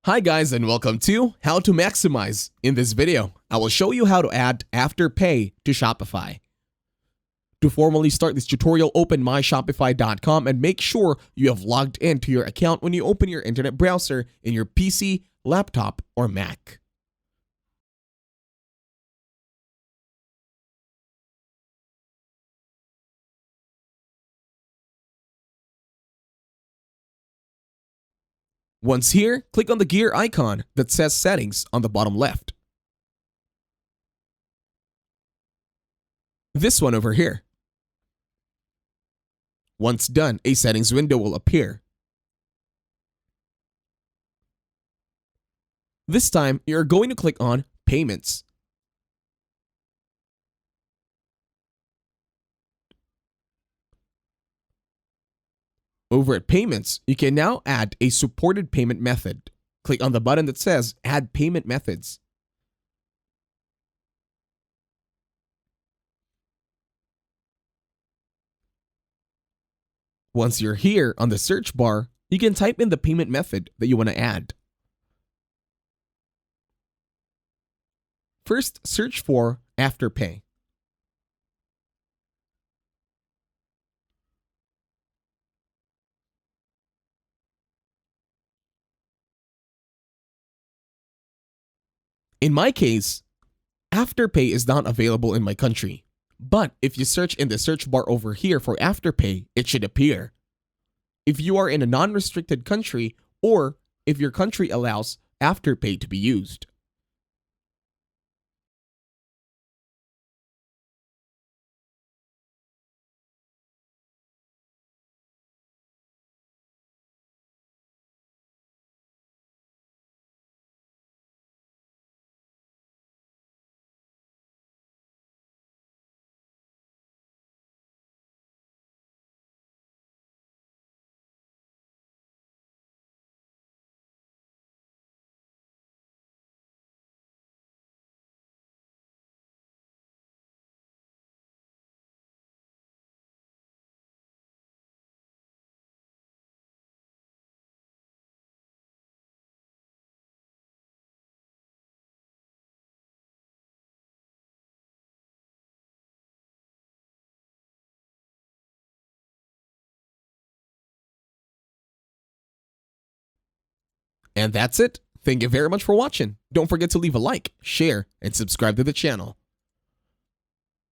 Hi guys and welcome to How to Maximize. In this video, I will show you how to add Afterpay to Shopify. To formally start this tutorial, open myshopify.com and make sure you have logged into your account when you open your internet browser in your PC, laptop, or Mac. Once here, click on the gear icon that says Settings on the bottom left. This one over here. Once done, a settings window will appear. This time, you're going to click on Payments. Over at Payments, you can now add a supported payment method. Click on the button that says Add Payment Methods. Once you're here on the search bar, you can type in the payment method that you want to add. First, search for Afterpay. In my case, Afterpay is not available in my country. But if you search in the search bar over here for Afterpay, it should appear. If you are in a non-restricted country or if your country allows Afterpay to be used. And that's it. Thank you very much for watching. Don't forget to leave a like, share, and subscribe to the channel.